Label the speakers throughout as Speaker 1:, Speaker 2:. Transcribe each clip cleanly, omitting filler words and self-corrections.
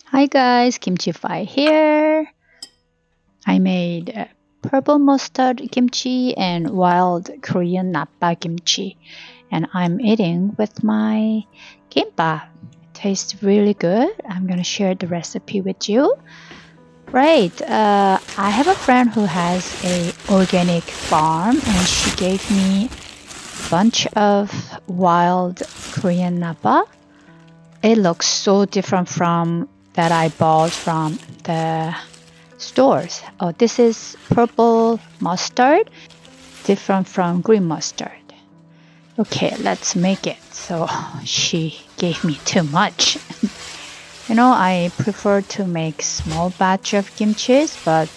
Speaker 1: Hi guys, Kimchi Fi here. I made purple mustard kimchi and wild Korean Napa kimchi, and I'm eating with my kimbap. It tastes really good. I'm gonna share the recipe with you. Right, I have a friend who has a organic farm, and she gave me a bunch of wild Korean Napa. It looks so different from that I bought from the stores. Oh, this is purple mustard, different from green mustard. Okay, let's make it. So she gave me too much. I prefer to make small batch of kimchis, but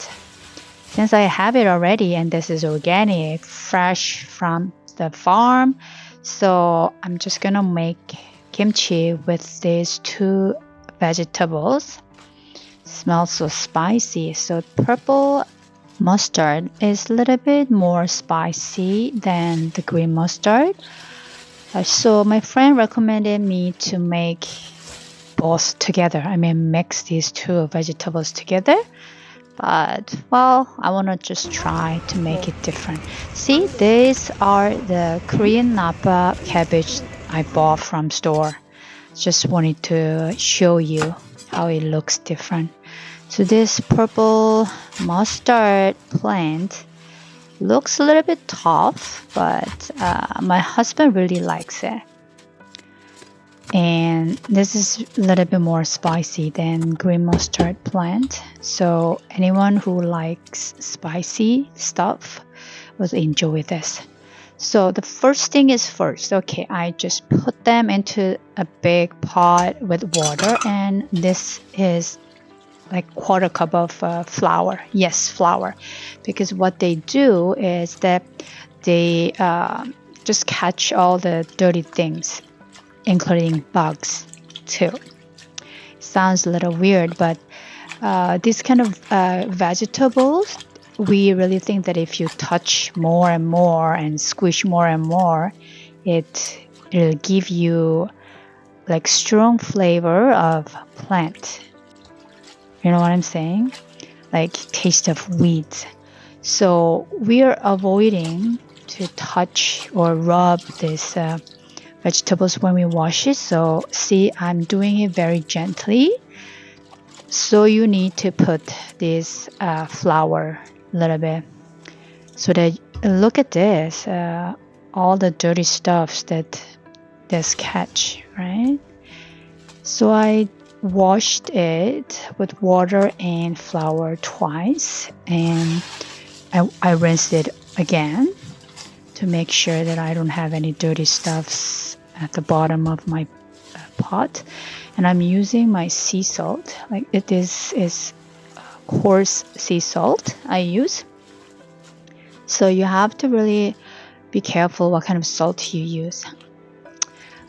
Speaker 1: since I have it already and this is organic, fresh from the farm, so I'm just gonna make kimchi with these two vegetables. Smells so spicy. So purple mustard is a little bit more spicy than the green mustard. So my friend recommended me to make both together. I mean, mix these two vegetables together. But well, I want to just try to make it different. See, these are the Korean Napa cabbage I bought from store. Just wanted to show you how it looks different. So this purple mustard plant looks a little bit tough, but my husband really likes it. And this is a little bit more spicy than green mustard plant. So anyone who likes spicy stuff will enjoy this. So the first thing is first. Okay, I just put them into a big pot with water, and this is like quarter cup of flour. Yes, flour, because what they do is that they just catch all the dirty things, including bugs too. Sounds a little weird, but these kind of vegetables, we really think that if you touch more and more and squish more and more, it'll give you like strong flavor of plant. You know what I'm saying? Like taste of weeds. So we are avoiding to touch or rub these vegetables when we wash it. So see, I'm doing it very gently. So you need to put this flour a little bit so that look at this, all the dirty stuffs that this catch, right? So I washed it with water and flour twice, and I rinsed it again to make sure that I don't have any dirty stuffs at the bottom of my pot. And I'm using my sea salt. Like is coarse sea salt I use. So you have to really be careful what kind of salt you use.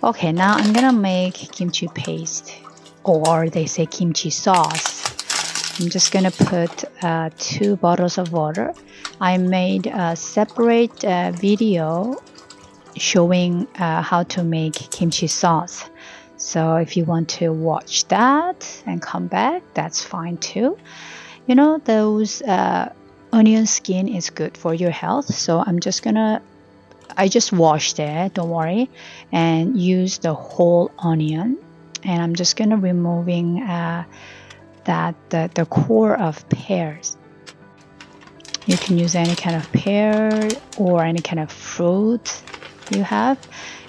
Speaker 1: Okay, now I'm gonna make kimchi paste, or they say kimchi sauce. I'm just gonna put 2 bottles of water. I made a separate video showing how to make kimchi sauce. So if you want to watch that and come back, that's fine too. Those onion skin is good for your health. So I just washed it, don't worry, and use the whole onion. And I'm just gonna removing the core of pears. You can use any kind of pear or any kind of fruit you have.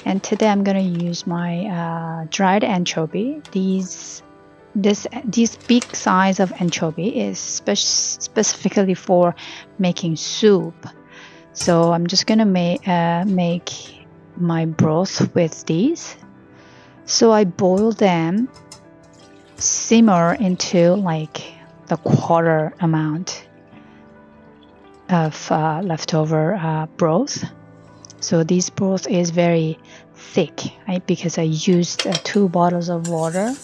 Speaker 1: And today I'm gonna use my dried anchovy. These big size of anchovy is specifically for making soup. So I'm just gonna make my broth with these. So I boil them, simmer into like the quarter amount of leftover broth. So this broth is very thick, right? Because I used 2 bottles of water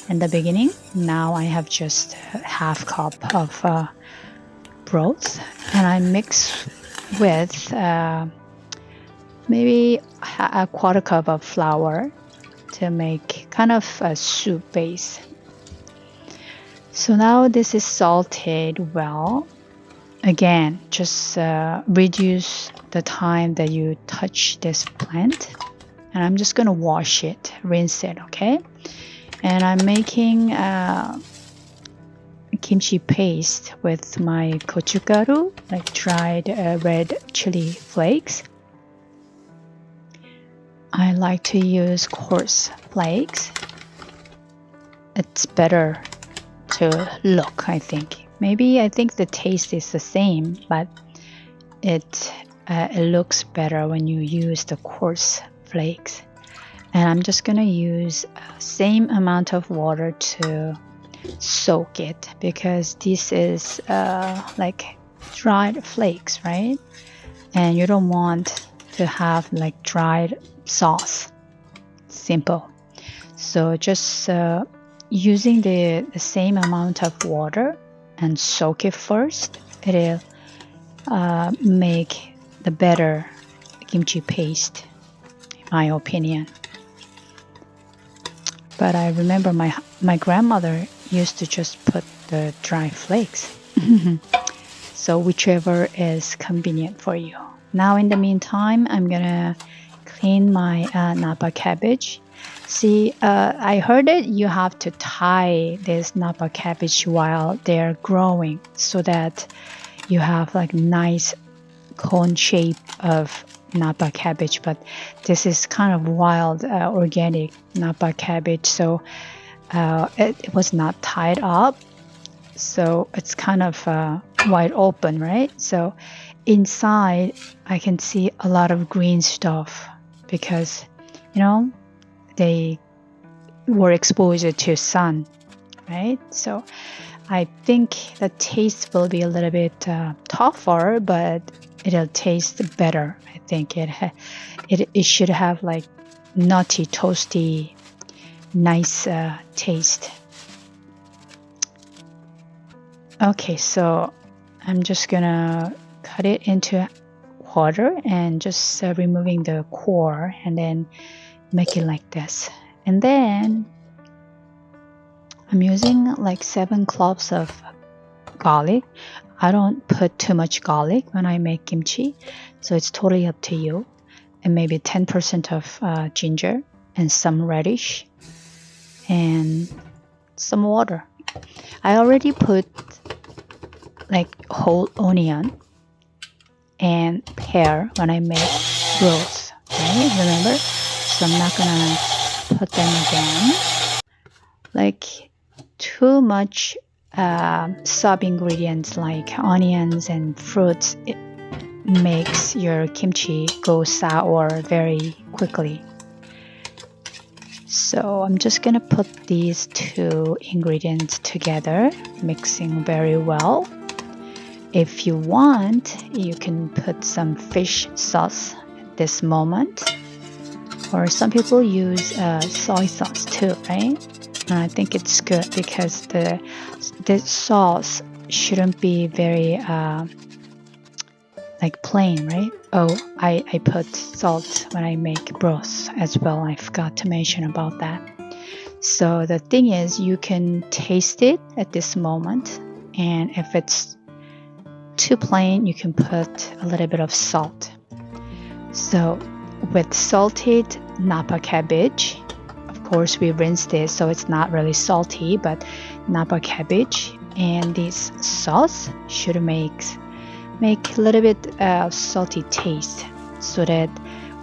Speaker 1: in the beginning. Now I have just half cup of broth, and I mix with maybe a quarter cup of flour to make kind of a soup base. So now this is salted well. Again, just reduce the time that you touch this plant. And I'm just gonna wash it, rinse it, okay? And I'm making kimchi paste with my gochugaru, like dried red chili flakes. I like to use coarse flakes. It's better to look, I think. Maybe I think the taste is the same, but it looks better when you use the coarse flakes. And I'm just gonna use same amount of water to soak it, because this is like dried flakes, right? And you don't want to have like dried sauce. Simple. So just using the same amount of water and soak it first, it'll make the better kimchi paste, in my opinion. But I remember my grandmother used to just put the dry flakes. So whichever is convenient for you. Now in the meantime, I'm gonna clean my Napa cabbage. See, I heard that you have to tie this Napa cabbage while they're growing, so that you have like nice cone shape of Napa cabbage. But this is kind of wild organic Napa cabbage, so it was not tied up, so it's kind of wide open, right? So inside I can see a lot of green stuff, because they were exposed to sun, right? So I think the taste will be a little bit tougher, but it'll taste better. I think it should have like nutty, toasty, nice taste. Okay, so I'm just gonna cut it into water and just removing the core, and then make it like this. And then I'm using like 7 cloves of garlic. I don't put too much garlic when I make kimchi, so it's totally up to you. And maybe 10% of ginger and some radish and some water. I already put like whole onion and pear when I make rolls, right? Remember? So I'm not gonna put them again. Like too much sub ingredients like onions and fruits, it makes your kimchi go sour very quickly. So I'm just gonna put these 2 ingredients together, mixing very well. If you want, you can put some fish sauce at this moment, or some people use soy sauce too, right? And I think it's good because the sauce shouldn't be very like plain, right? Oh, I put salt when I make broth as well. I forgot to mention about that. So the thing is, you can taste it at this moment, and if it's too plain, you can put a little bit of salt. So with salted Napa cabbage, of course we rinsed it, so it's not really salty, but Napa cabbage and this sauce should make a little bit salty taste, so that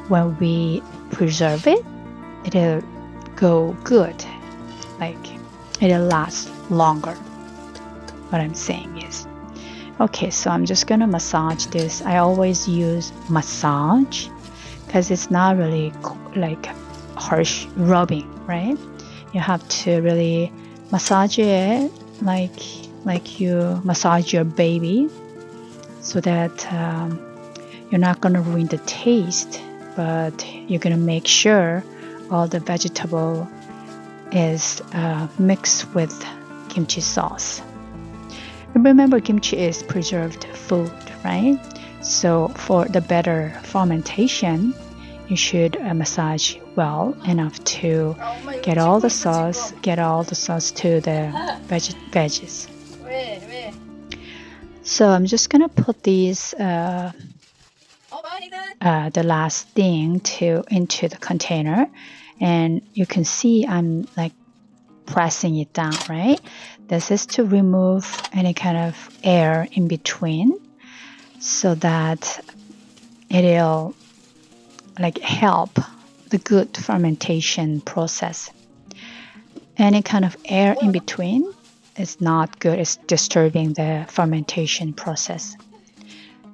Speaker 1: when we preserve it, it'll go good, like it'll last longer. What I'm saying is, okay, so I'm just gonna massage this. I always use massage because it's not really like harsh rubbing, right? You have to really massage it like you massage your baby, so that you're not gonna ruin the taste, but you're gonna make sure all the vegetable is mixed with kimchi sauce. Remember, kimchi is preserved food, right? So for the better fermentation, you should massage well enough to get all the sauce to the veggies. So I'm just gonna put these the last thing into the container, and you can see I'm like pressing it down, right? This is to remove any kind of air in between, so that it'll like help the good fermentation process. Any kind of air in between is not good. It's disturbing the fermentation process.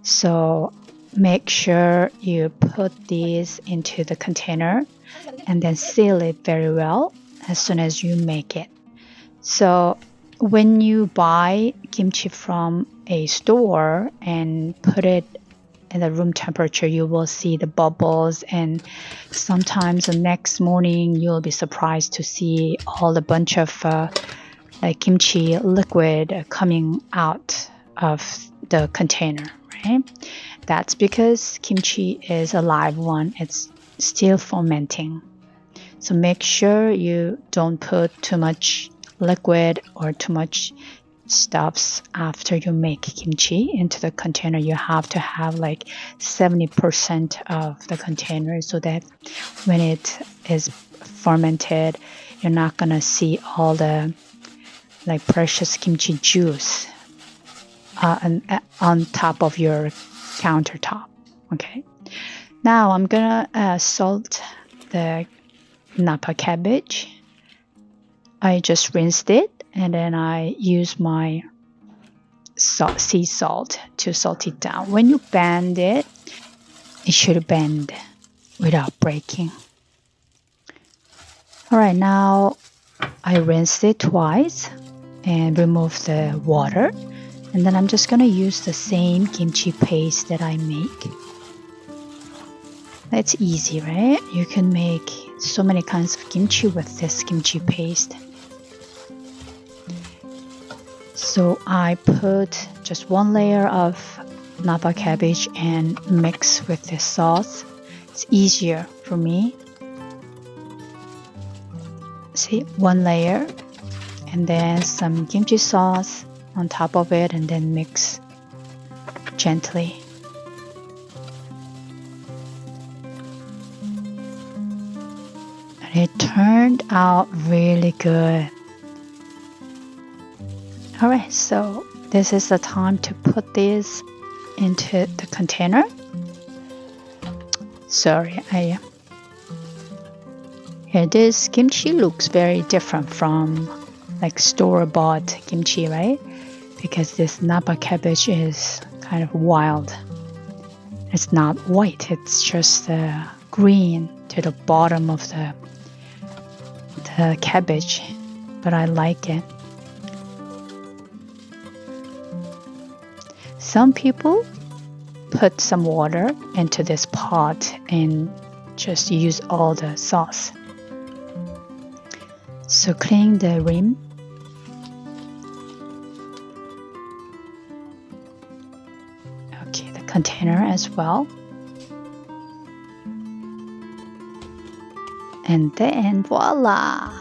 Speaker 1: So make sure you put these into the container and then seal it very well as soon as you make it. So when you buy kimchi from a store and put it in the room temperature, you will see the bubbles, and sometimes the next morning you'll be surprised to see all the bunch of like kimchi liquid coming out of the container, right? That's because kimchi is a live one. It's still fermenting. So make sure you don't put too much liquid or too much stuffs after you make kimchi into the container. You have to have like 70% of the container, so that when it is fermented, you're not gonna see all the like precious kimchi juice on top of your countertop. Okay, now I'm gonna salt the Napa cabbage. I just rinsed it, and then I use my sea salt to salt it down. When you bend it, it should bend without breaking. All right, now I rinsed it twice and remove the water, and then I'm just gonna use the same kimchi paste that I make. It's easy, right? You can make so many kinds of kimchi with this kimchi paste. So I put just one layer of Napa cabbage and mix with this sauce. It's easier for me. See, one layer, and then some kimchi sauce on top of it, and then mix gently. And it turned out really good. Alright, so this is the time to put this into the container. Sorry, here this kimchi looks very different from like store-bought kimchi, right? Because this Napa cabbage is kind of wild. It's not white, it's just green to the bottom of the cabbage, but I like it. Some people put some water into this pot and just use all the sauce. So clean the rim. Okay, the container as well. And then voila!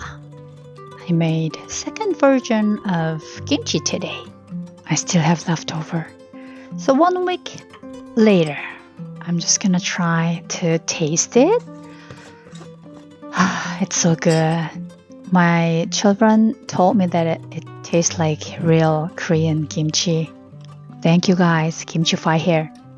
Speaker 1: I made second version of kimchi today. I still have leftover. So 1 week later, I'm just gonna try to taste it. It's so good. My children told me that it tastes like real Korean kimchi. Thank you guys. Kimchi Fi here.